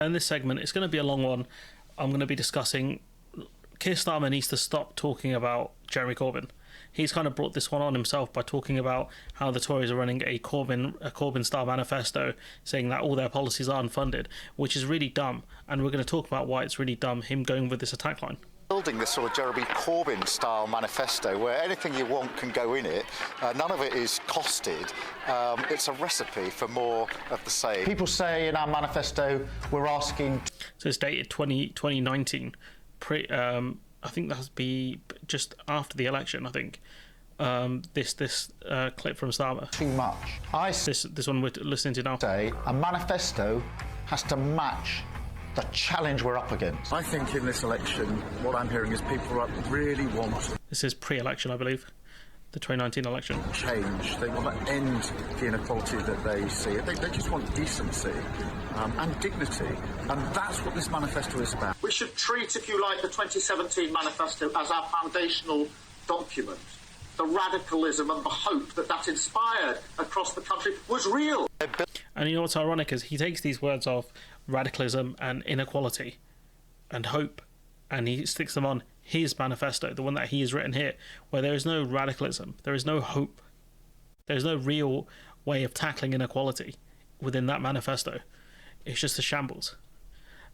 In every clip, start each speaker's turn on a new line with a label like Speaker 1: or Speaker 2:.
Speaker 1: In this segment, it's going to be a long one. I'm going to be discussing Keir Starmer needs to stop talking about Jeremy Corbyn. He's kind of brought this one on himself by talking about how the Tories are running a Corbyn-style manifesto, saying that all their policies are unfunded, which is really dumb. And we're going to talk about why it's really dumb, him going with this attack line.
Speaker 2: Building this sort of Jeremy Corbyn-style manifesto where anything you want can go in it. None of it is costed. It's a recipe for more of the same. People say in our manifesto we're asking...
Speaker 1: So it's dated 2019. I think that has to be just after the election, I think. This clip from Starmer.
Speaker 2: Too much.
Speaker 1: This one we're listening to now.
Speaker 2: Say a manifesto has to match the challenge we're up against. I think in this election, what I'm hearing is people really want...
Speaker 1: This is pre-election, I believe. The 2019 election.
Speaker 2: Change. They want to end the inequality that they see. They just want decency and dignity. And that's what this manifesto is about.
Speaker 3: We should treat, if you like, the 2017 manifesto as our foundational document. The radicalism and the hope that inspired across the country was real.
Speaker 1: And you know what's ironic is he takes these words of radicalism and inequality and hope and he sticks them on his manifesto, the one that he has written here, where there is no radicalism, there is no hope, there's no real way of tackling inequality within that manifesto. It's just a shambles.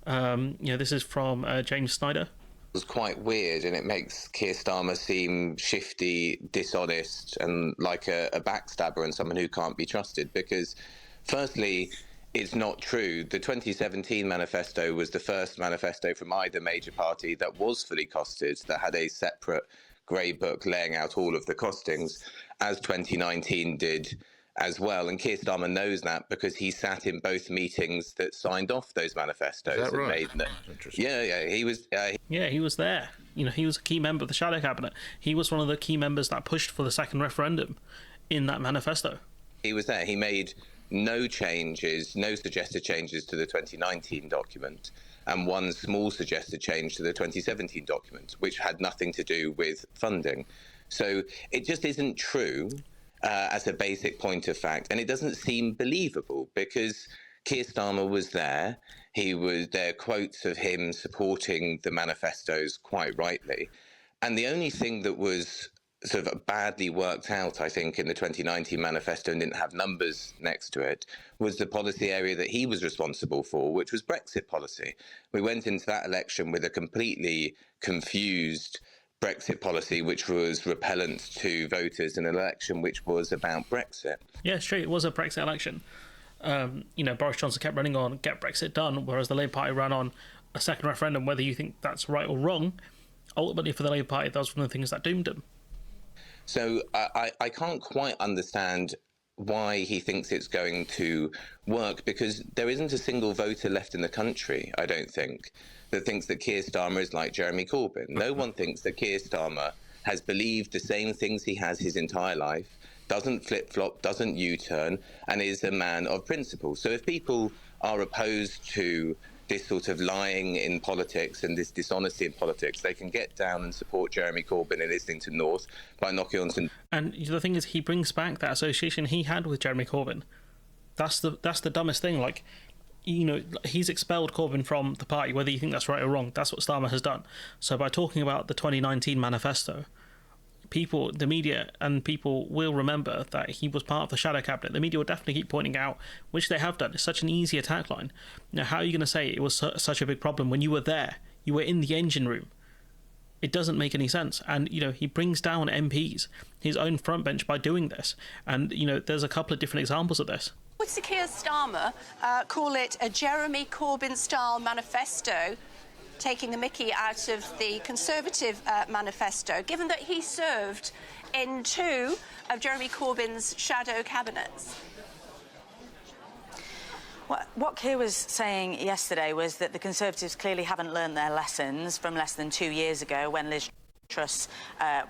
Speaker 1: This is from James Snyder.
Speaker 4: It was quite weird, and it makes Keir Starmer seem shifty, dishonest, and like a backstabber and someone who can't be trusted. Because, firstly, it's not true. The 2017 manifesto was the first manifesto from either major party that was fully costed, that had a separate grey book laying out all of the costings, as 2019 did as well. And Keir Starmer knows that because he sat in both meetings that signed off those manifestos.
Speaker 2: Is that right?
Speaker 4: Interesting. Yeah, he was...
Speaker 1: he was there. He was a key member of the shadow cabinet. He was one of the key members that pushed for the second referendum in that manifesto.
Speaker 4: He was there. He made no suggested changes to the 2019 document, and one small suggested change to the 2017 document, which had nothing to do with funding. So it just isn't true as a basic point of fact, and it doesn't seem believable because Keir Starmer was there. There are quotes of him supporting the manifestos quite rightly, and the only thing that was sort of badly worked out, I think, in the 2019 manifesto and didn't have numbers next to it, was the policy area that he was responsible for, which was Brexit policy. We went into that election with a completely confused Brexit policy, which was repellent to voters in an election which was about Brexit.
Speaker 1: Yeah, it's true. It was a Brexit election. Boris Johnson kept running on, get Brexit done, whereas the Labour Party ran on a second referendum, whether you think that's right or wrong. Ultimately, for the Labour Party, that was one of the things that doomed them.
Speaker 4: So I can't quite understand why he thinks it's going to work, because there isn't a single voter left in the country, I don't think, that thinks that Keir Starmer is like Jeremy Corbyn. No one thinks that Keir Starmer has believed the same things he has his entire life, doesn't flip-flop, doesn't U-turn, and is a man of principle. So if people are opposed to this sort of lying in politics and this dishonesty in politics, they can get down and support Jeremy Corbyn in Islington North by knocking on some...
Speaker 1: And the thing is, he brings back that association he had with Jeremy Corbyn. That's the dumbest thing. Like, he's expelled Corbyn from the party, whether you think that's right or wrong. That's what Starmer has done. So by talking about the 2019 manifesto, the media and people will remember that he was part of the shadow cabinet. The media will definitely keep pointing out, which they have done. It's such an easy attack line. Now, how are you going to say it was such a big problem when you were there? You were in the engine room. It doesn't make any sense. And, he brings down MPs, his own front bench, by doing this. And, there's a couple of different examples of this.
Speaker 5: Would Sir Keir Starmer call it a Jeremy Corbyn-style manifesto, taking the mickey out of the Conservative manifesto, given that he served in two of Jeremy Corbyn's shadow cabinets?
Speaker 6: What Keir was saying yesterday was that the Conservatives clearly haven't learned their lessons from less than 2 years ago when Liz... Truss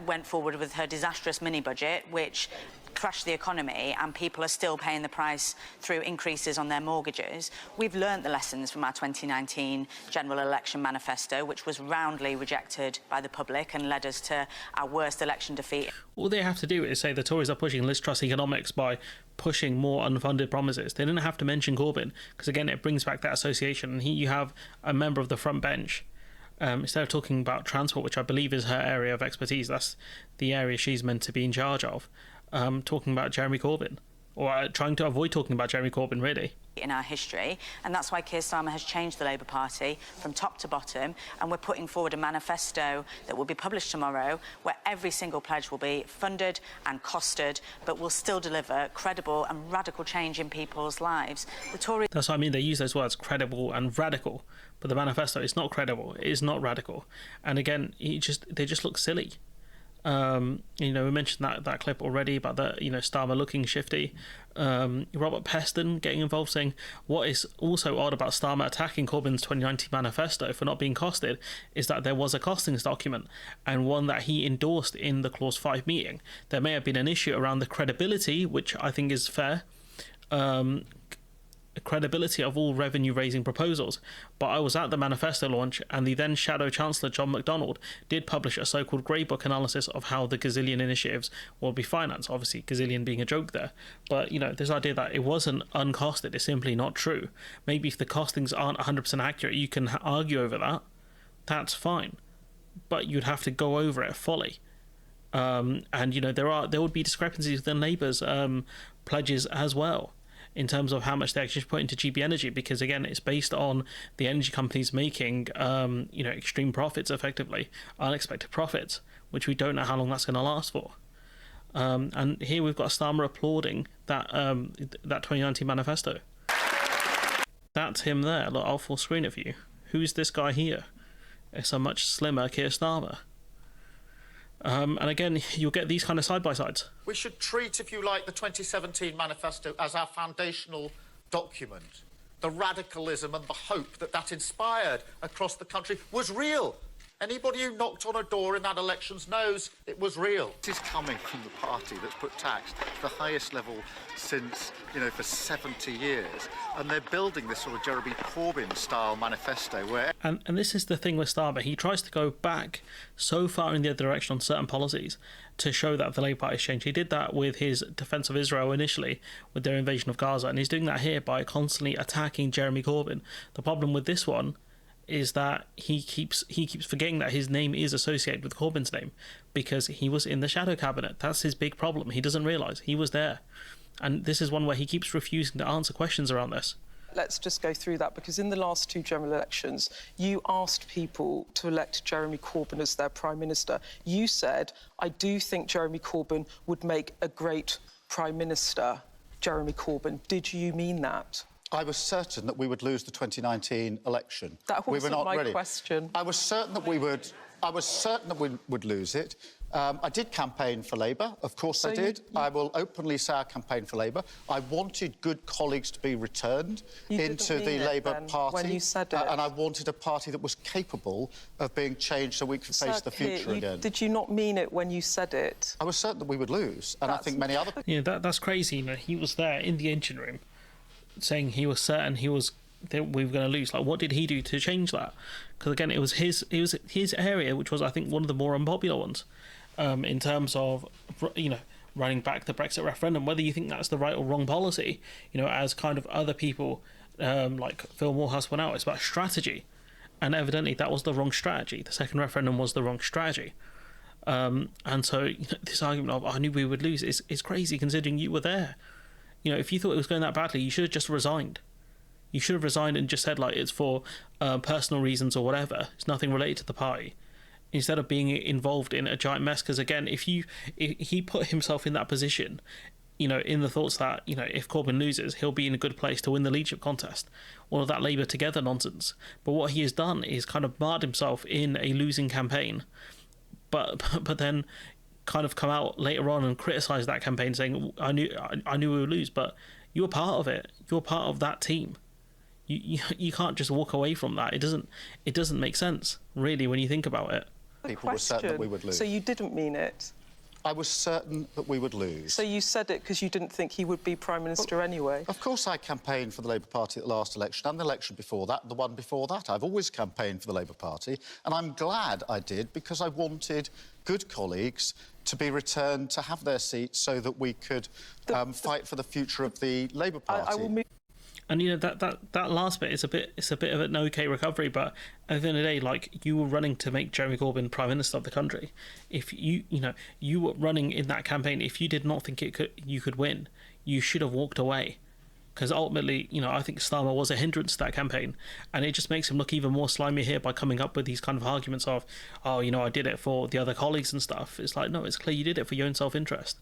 Speaker 6: went forward with her disastrous mini-budget, which crashed the economy, and people are still paying the price through increases on their mortgages. We've learnt the lessons from our 2019 general election manifesto, which was roundly rejected by the public and led us to our worst election defeat.
Speaker 1: All they have to do is say the Tories are pushing Liz Truss economics by pushing more unfunded promises. They didn't have to mention Corbyn, because again, it brings back that association. And here you have a member of the front bench. Instead of talking about transport, which I believe is her area of expertise, that's the area she's meant to be in charge of, talking about Jeremy Corbyn, or trying to avoid talking about Jeremy Corbyn, really.
Speaker 6: In our history, and that's why Keir Starmer has changed the Labour Party from top to bottom, and we're putting forward a manifesto that will be published tomorrow, where every single pledge will be funded and costed, but will still deliver credible and radical change in people's lives. The Tory...
Speaker 1: That's what I mean, they use those words, credible and radical, but the manifesto is not credible, it is not radical. And again, they just look silly. We mentioned that clip already about the Starmer looking shifty. Robert Peston getting involved, saying what is also odd about Starmer attacking Corbyn's 2019 manifesto for not being costed is that there was a costings document, and one that he endorsed in the Clause 5 meeting. There may have been an issue around the credibility, which I think is fair. Credibility of all revenue-raising proposals, but I was at the manifesto launch, and the then Shadow Chancellor John MacDonald did publish a so-called grey book analysis of how the gazillion initiatives will be financed. Obviously, gazillion being a joke there, but this idea that it wasn't uncosted is simply not true. Maybe if the costings aren't 100% accurate, you can argue over that. That's fine, but you'd have to go over it fully. And there would be discrepancies within Labour's pledges as well, in terms of how much they actually put into GB Energy, because again, it's based on the energy companies making extreme profits, effectively unexpected profits, which we don't know how long that's going to last for. And here we've got Starmer applauding that 2019 manifesto. That's him there. Look, I'll full screen it for you. Who's this guy here? It's a much slimmer Keir Starmer. And again, you'll get these kind of side-by-sides.
Speaker 3: We should treat, if you like, the 2017 manifesto as our foundational document. The radicalism and the hope that inspired across the country was real. Anybody who knocked on a door in that elections knows it was real.
Speaker 2: This is coming from the party that's put tax to the highest level since, for 70 years. And they're building this sort of Jeremy Corbyn-style manifesto where...
Speaker 1: And this is the thing with Starmer. He tries to go back so far in the other direction on certain policies to show that the Labour Party has changed. He did that with his defence of Israel initially, with their invasion of Gaza, and he's doing that here by constantly attacking Jeremy Corbyn. The problem with this one is that he keeps forgetting that his name is associated with Corbyn's name, because he was in the shadow cabinet. That's his big problem. He doesn't realise he was there. And this is one where he keeps refusing to answer questions around this.
Speaker 7: Let's just go through that, because in the last two general elections, you asked people to elect Jeremy Corbyn as their Prime Minister. You said, I do think Jeremy Corbyn would make a great Prime Minister. Jeremy Corbyn, did you mean that?
Speaker 2: I was certain that we would lose the 2019 election.
Speaker 7: That wasn't my question.
Speaker 2: I was certain that we would lose it. I did campaign for Labour, of course I did. I will openly say I campaigned for Labour. I wanted good colleagues to be returned into the Labour Party.
Speaker 7: When you said it.
Speaker 2: And I wanted a party that was capable of being changed so we could face the future again.
Speaker 7: Did you not mean it when you said it?
Speaker 2: I was certain that we would lose, and I think many other...
Speaker 1: That's crazy. He was there in the engine room saying he was certain that we were going to lose. Like, what did he do to change that? Because again, it was his area, which was, I think, one of the more unpopular ones, in terms of running back the Brexit referendum. Whether you think that's the right or wrong policy, as kind of other people like Phil Morehouse went out, it's about strategy, and evidently that was the wrong strategy. The second referendum was the wrong strategy. And so this argument of I knew we would lose is crazy, considering you were there. If you thought it was going that badly, you should have just resigned. You should have resigned and just said, like, it's for personal reasons or whatever. It's nothing related to the party. Instead of being involved in a giant mess. Because, again, if he put himself in that position, in the thoughts that, if Corbyn loses, he'll be in a good place to win the leadership contest. All of that Labour together nonsense. But what he has done is kind of marred himself in a losing campaign. But then kind of come out later on and criticise that campaign, saying I knew we would lose, but you were part of it. You're part of that team. You can't just walk away from that. It doesn't make sense, really, when you think about it.
Speaker 2: people were certain that we would lose.
Speaker 7: So you didn't mean it?
Speaker 2: I was certain that we would lose.
Speaker 7: So you said it because you didn't think he would be Prime Minister anyway?
Speaker 2: Of course I campaigned for the Labour Party at the last election and the election before that, the one before that. I've always campaigned for the Labour Party, and I'm glad I did because I wanted good colleagues to be returned to have their seats so that we could fight for the future of the Labour Party.
Speaker 7: I will move.
Speaker 1: And that last bit is a bit of an okay recovery, but at the end of the day, like, you were running to make Jeremy Corbyn Prime Minister of the country. If you were running in that campaign, if you did not think you could win, you should have walked away. Because ultimately, I think Starmer was a hindrance to that campaign, and it just makes him look even more slimy here by coming up with these kind of arguments of, oh, I did it for the other colleagues and stuff. It's like, no, it's clear you did it for your own self-interest,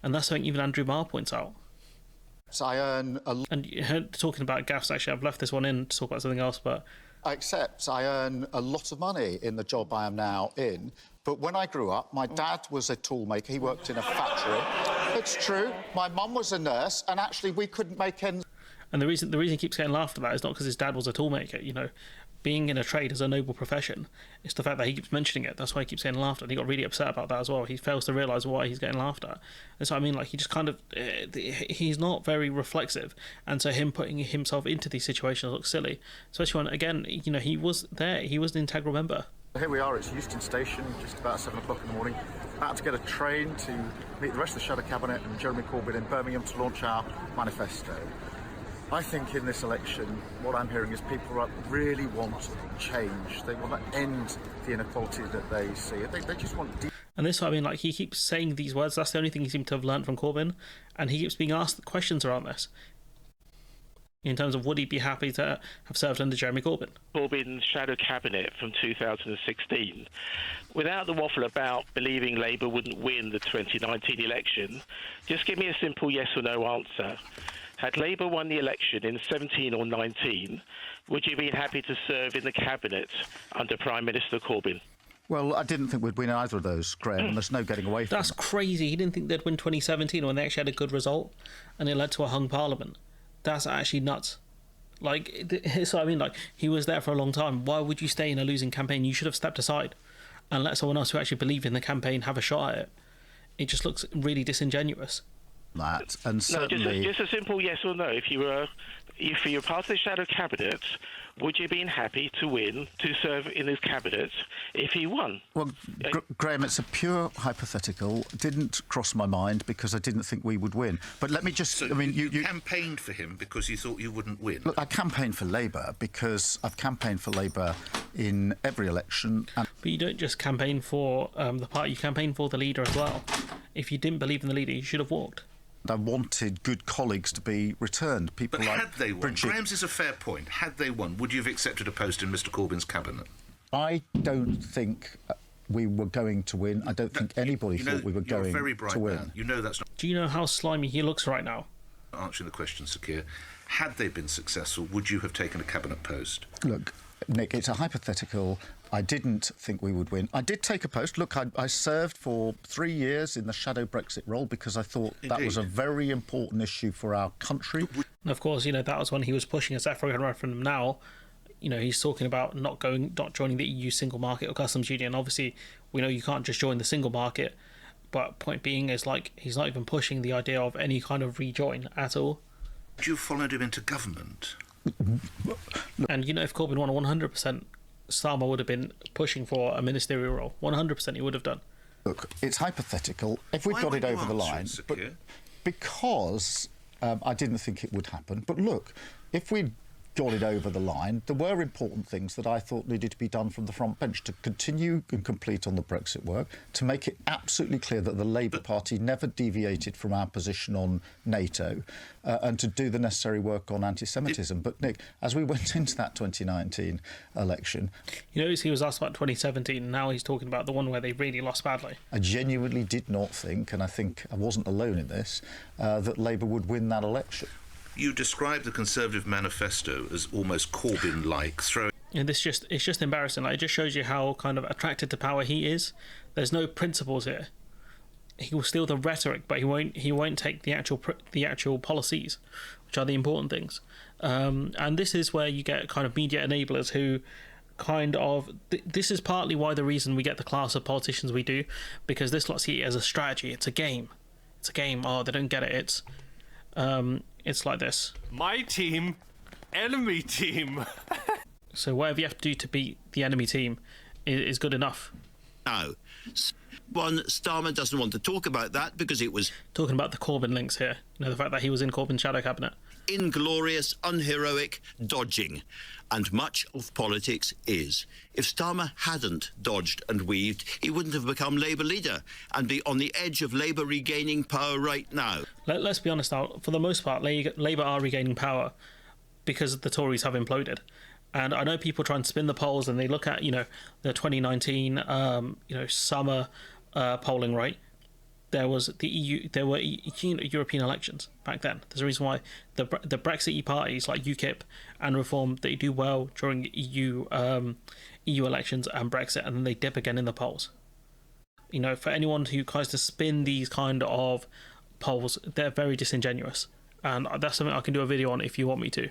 Speaker 1: and that's something even Andrew Marr points out.
Speaker 2: So I earn
Speaker 1: And talking about gaffes, actually, I've left this one in to talk about something else, but
Speaker 2: I accept I earn a lot of money in the job I am now in. But when I grew up, my dad was a tool maker. He worked in a factory. It's true. My mum was a nurse, and actually we couldn't make ends.
Speaker 1: And the reason he keeps getting laughed about is not because his dad was a tool maker. Being in a trade is a noble profession. It's the fact that he keeps mentioning it. That's why he keeps getting laughed at. And he got really upset about that as well. He fails to realise why he's getting laughed at. And so, he just kind of... he's not very reflexive. And so him putting himself into these situations looks silly. Especially when, again, he was there. He was an integral member.
Speaker 3: Here we are, it's Euston Station, just about 7 o'clock in the morning. About to get a train to meet the rest of the Shadow Cabinet and Jeremy Corbyn in Birmingham to launch our manifesto. I think in this election, what I'm hearing is people really want change. They want to end the inequality that they see. They just want...
Speaker 1: And this, he keeps saying these words. That's the only thing he seemed to have learned from Corbyn. And he keeps being asked questions around this. In terms of, would he be happy to have served under Jeremy Corbyn?
Speaker 8: Corbyn's shadow cabinet from 2016. Without the waffle about believing Labour wouldn't win the 2019 election, just give me a simple yes or no answer. Had Labour won the election in 17 or 19, would you be happy to serve in the cabinet under Prime Minister Corbyn?
Speaker 2: Well, I didn't think we'd win either of those, Graham, and there's no getting away from
Speaker 1: That's
Speaker 2: it.
Speaker 1: crazy. He didn't think they'd win 2017 when they actually had a good result, and it led to a hung parliament. That's actually nuts. He was there for a long time. Why would you stay in a losing campaign? You should have stepped aside and let someone else who actually believed in the campaign have a shot at it. It just looks really disingenuous.
Speaker 2: That and certainly...
Speaker 8: just a simple yes or no. If you were part of the shadow cabinet, would you have been happy to serve in this cabinet if he won?
Speaker 2: Well, Graham, it's a pure hypothetical. It didn't cross my mind because I didn't think we would win. But let me just...
Speaker 9: So you campaigned for him because you thought you wouldn't win?
Speaker 2: Look, I campaigned for Labour because I've campaigned for Labour in every election.
Speaker 1: But you don't just campaign for the party, you campaign for the leader as well. If you didn't believe in the leader, you should have walked.
Speaker 2: I wanted good colleagues to be returned.
Speaker 9: But had they won? Graham's is a fair point. Had they won, would you have accepted a post in Mr Corbyn's cabinet?
Speaker 2: I don't think we were going to win. I don't think anybody thought we were going
Speaker 9: very bright
Speaker 2: to win.
Speaker 9: Man. You know that's not...
Speaker 1: Do you know how slimy he looks right now?
Speaker 9: Answering the question, Sakir. Had they been successful, would you have taken a cabinet post?
Speaker 2: Look, Nick, it's a hypothetical. I didn't think we would win. I did take a post. Look, I served for 3 years in the shadow Brexit role because I thought that was a very important issue for our country.
Speaker 1: And of course, that was when he was pushing a South African referendum. Now, he's talking about not joining the EU single market or customs union. Obviously, we know you can't just join the single market. But point being is, he's not even pushing the idea of any kind of rejoin at all.
Speaker 9: Would you have followed him into government?
Speaker 1: And, if Corbyn won 100%, Starmer would have been pushing for a ministerial role. 100% he would have done.
Speaker 2: Look, it's hypothetical. If we got it over the line... But because I didn't think it would happen. But look, if we'd got it over the line, there were important things that I thought needed to be done from the front bench to continue and complete on the Brexit work, to make it absolutely clear that the Labour Party never deviated from our position on NATO, and to do the necessary work on anti-Semitism. But, Nick, as we went into that 2019 election...
Speaker 1: He was asked about 2017, and now he's talking about the one where they really lost badly.
Speaker 2: I genuinely did not think, and I think I wasn't alone in this, that Labour would win that election.
Speaker 9: You described the Conservative manifesto as almost Corbyn-like,
Speaker 1: And it's just embarrassing. It just shows you how kind of attracted to power he is. There's no principles here. He will steal the rhetoric, but he won't take the actual policies, which are the important things. And this is where you get kind of media enablers who kind of this is partly why the reason we get the class of politicians we do, because this lot see it as a strategy. It's a game. Oh, they don't get it. It's like this.
Speaker 10: My team, enemy team.
Speaker 1: So whatever you have to do to beat the enemy team is good enough.
Speaker 11: No. One, Starmer doesn't want to talk about that because it was...
Speaker 1: Talking about the Corbyn links here. The fact that he was in Corbyn's shadow cabinet.
Speaker 11: Inglorious, unheroic dodging. And much of politics is. If Starmer hadn't dodged and weaved, he wouldn't have become Labour leader and be on the edge of Labour regaining power right now.
Speaker 1: Let's be honest now. For the most part, Labour are regaining power because the Tories have imploded. And I know people try and spin the polls and they look at, the 2019, summer polling, right? There was the EU, there were European elections back then. There's a reason why the Brexit parties like UKIP and Reform, they do well during EU elections and Brexit, and then they dip again in the polls. For anyone who tries to spin these kind of polls, they're very disingenuous. And that's something I can do a video on if you want me to.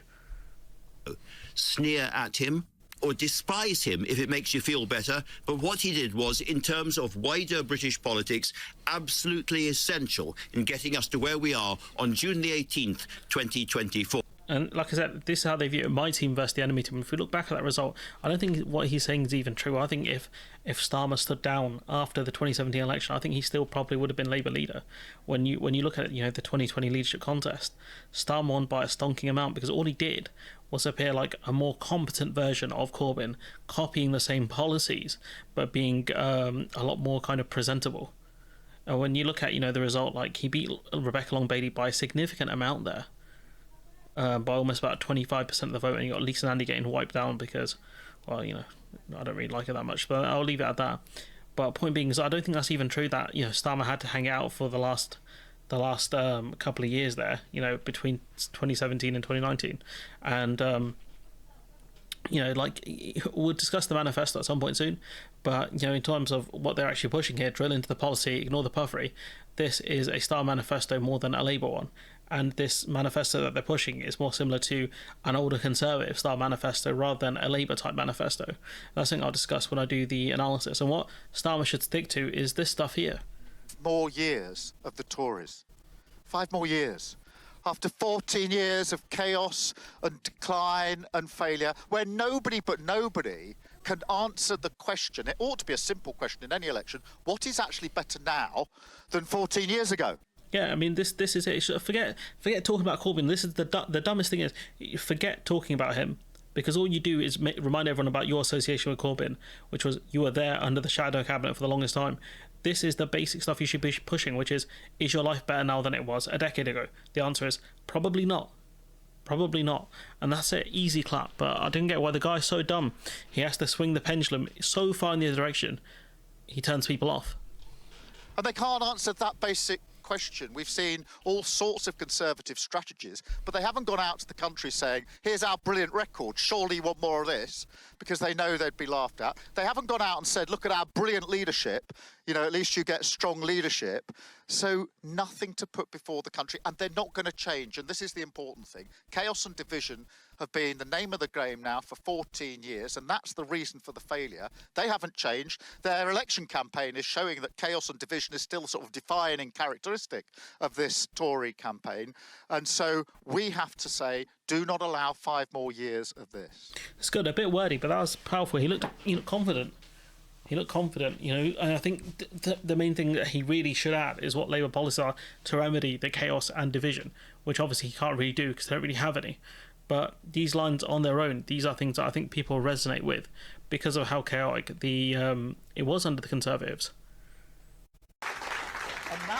Speaker 11: Sneer at him or despise him if it makes you feel better, but what he did was, in terms of wider British politics, absolutely essential in getting us to where we are on June the 18th, 2024.
Speaker 1: And like I said, this is how they view it, my team versus the enemy team. If we look back at that result, I don't think what he's saying is even true. I think if Starmer stood down after the 2017 election, I think he still probably would have been Labour leader. When you look at the 2020 leadership contest, Starmer won by a stonking amount because all he did was appear like a more competent version of Corbyn, copying the same policies, but being a lot more kind of presentable. And when you look at, the result, like he beat Rebecca Long-Bailey by a significant amount there, by almost about 25% of the vote, and you got Lisa Nandy getting wiped down because, well, I don't really like it that much, but I'll leave it at that. But point being is, I don't think that's even true that, Starmer had to hang out for the last couple of years there, between 2017 and 2019. And, we'll discuss the manifesto at some point soon, but, in terms of what they're actually pushing here, drill into the policy, ignore the puffery, this is a Starmer manifesto more than a Labour one. And this manifesto that they're pushing is more similar to an older Conservative style manifesto rather than a Labour type manifesto. That's something I'll discuss when I do the analysis. And what Starmer should stick to is this stuff here.
Speaker 3: More years of the Tories. 5 more years. After 14 years of chaos and decline and failure, where nobody can answer the question. It ought to be a simple question in any election. What is actually better now than 14 years ago?
Speaker 1: Yeah, I mean, this is it. Forget talking about Corbyn. This is the dumbest thing is, forget talking about him, because all you do is remind everyone about your association with Corbyn, which was you were there under the shadow cabinet for the longest time. This is the basic stuff you should be pushing, which is your life better now than it was a decade ago? The answer is probably not. Probably not. And that's an easy clap, but I didn't get why the guy's so dumb. He has to swing the pendulum so far in the other direction, he turns people off.
Speaker 3: And they can't answer that basic question. We've seen all sorts of Conservative strategies, but they haven't gone out to the country saying, here's our brilliant record, surely you want more of this, because they know they'd be laughed at. They haven't gone out and said, look at our brilliant leadership, at least you get strong leadership. So nothing to put before the country, and they're not going to change. And this is the important thing. Chaos and division have been the name of the game now for 14 years, and that's the reason for the failure. They haven't changed. Their election campaign is showing that chaos and division is still sort of defining characteristic of this Tory campaign. And so we have to say, do not allow 5 more years of this.
Speaker 1: It's good, a bit wordy, but that was powerful. He looked confident. And I think the main thing that he really should add is what Labour policies are to remedy the chaos and division, which obviously he can't really do because they don't really have any. But these lines on their own, these are things that I think people resonate with because of how chaotic it was under the Conservatives.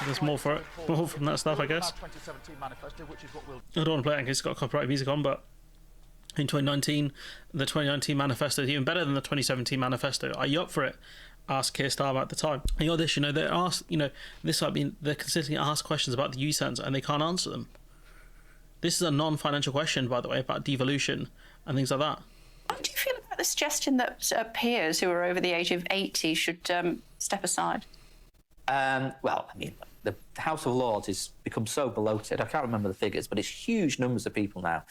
Speaker 1: There's more for it, more from that stuff, I guess. I don't want to play it because it's got copyright music on, but in 2019, the 2019 manifesto is even better than the 2017 manifesto. Are you up for it? Asked Keir Starmer at the time. And they're asked, they're consistently asked questions about the U-turns and they can't answer them. This is a non-financial question, by the way, about devolution and things like that.
Speaker 5: How do you feel about the suggestion that peers who are over the age of 80 should step aside?
Speaker 12: The House of Lords has become so bloated. I can't remember the figures, but it's huge numbers of people now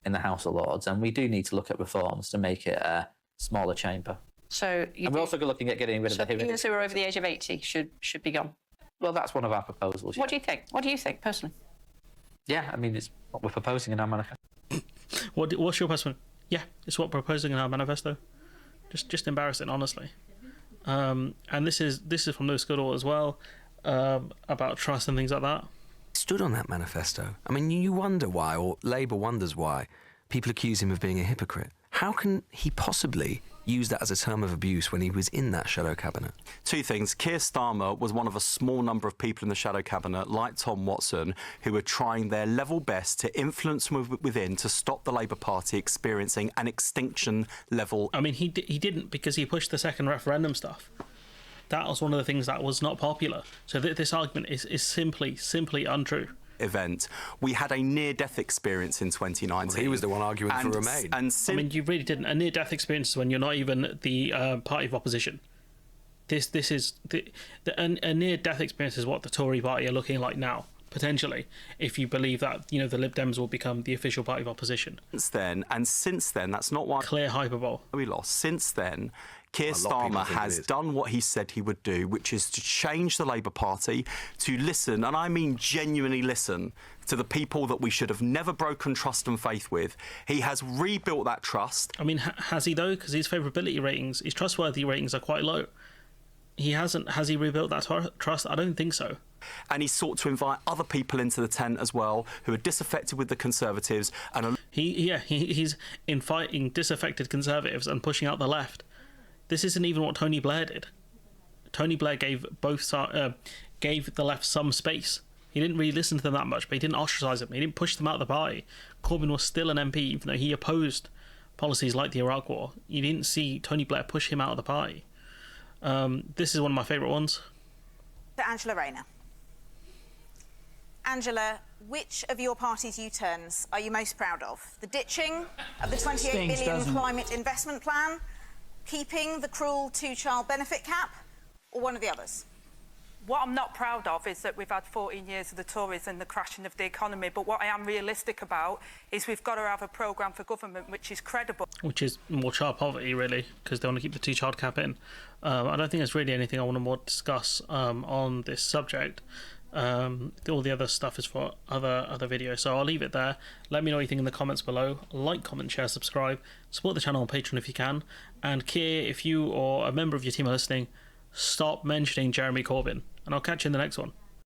Speaker 12: in the House of Lords, and we do need to look at reforms to make it smaller chamber.
Speaker 5: So
Speaker 12: And we're also looking at getting rid of the
Speaker 5: Peers who are over the age of 80 should be gone.
Speaker 12: Well, that's one of our proposals.
Speaker 5: What do you think? What do you think, personally?
Speaker 12: Yeah, I mean, it's what we're proposing in our manifesto.
Speaker 1: What's your personal? Yeah, it's what we're proposing in our manifesto. Just embarrassing, honestly. And this is from Lewis Goodall as well, about trust and things like that.
Speaker 13: Stood on that manifesto. I mean, you wonder why, or Labour wonders why, people accuse him of being a hypocrite. How can he possibly use that as a term of abuse when he was in that shadow cabinet?
Speaker 14: Two things. Keir Starmer was one of a small number of people in the shadow cabinet, like Tom Watson, who were trying their level best to influence from within to stop the Labour Party experiencing an extinction level.
Speaker 1: I mean, he didn't, because he pushed the second referendum stuff. That was one of the things that was not popular. So this argument is simply untrue.
Speaker 14: Event. We had a near-death experience in 2019.
Speaker 13: Well, he was the one arguing for Remain.
Speaker 1: I mean, you really didn't. A near-death experience is when you're not even the party of opposition. This is a near-death experience is what the Tory party are looking like now, potentially, if you believe that the Lib Dems will become the official party of opposition.
Speaker 14: Since then, that's not why
Speaker 1: clear hyperbole.
Speaker 14: We lost. Since then, Keir Starmer has done what he said he would do, which is to change the Labour Party, to listen, and I mean genuinely listen, to the people that we should have never broken trust and faith with. He has rebuilt that trust.
Speaker 1: I mean, has he though? Because his favourability ratings, his trustworthy ratings are quite low. He hasn't. Has he rebuilt that trust? I don't think so.
Speaker 14: And he sought to invite other people into the tent as well, who are disaffected with the Conservatives. And
Speaker 1: he's inviting disaffected Conservatives and pushing out the left. This isn't even what Tony Blair did. Tony Blair gave gave the left some space. He didn't really listen to them that much, but he didn't ostracise them. He didn't push them out of the party. Corbyn was still an MP, even though he opposed policies like the Iraq War. You didn't see Tony Blair push him out of the party. This is one of my favourite ones.
Speaker 15: To Angela Rayner. Angela, which of your party's U-turns are you most proud of? The ditching of the 28 billion climate investment plan, keeping the cruel two-child benefit cap, or one of the others?
Speaker 16: What I'm not proud of is that we've had 14 years of the Tories and the crashing of the economy, but what I am realistic about is we've got to have a programme for government which is credible. Which is
Speaker 1: more child poverty, really, because they want to keep the two-child cap in. I don't think there's really anything I want to more discuss on this subject. All the other stuff is for other videos, so I'll leave it there. Let me know what you think in the comments below. Like, comment, share, subscribe. Support the channel on Patreon if you can. And Keir, if you or a member of your team are listening, stop mentioning Jeremy Corbyn. And I'll catch you in the next one.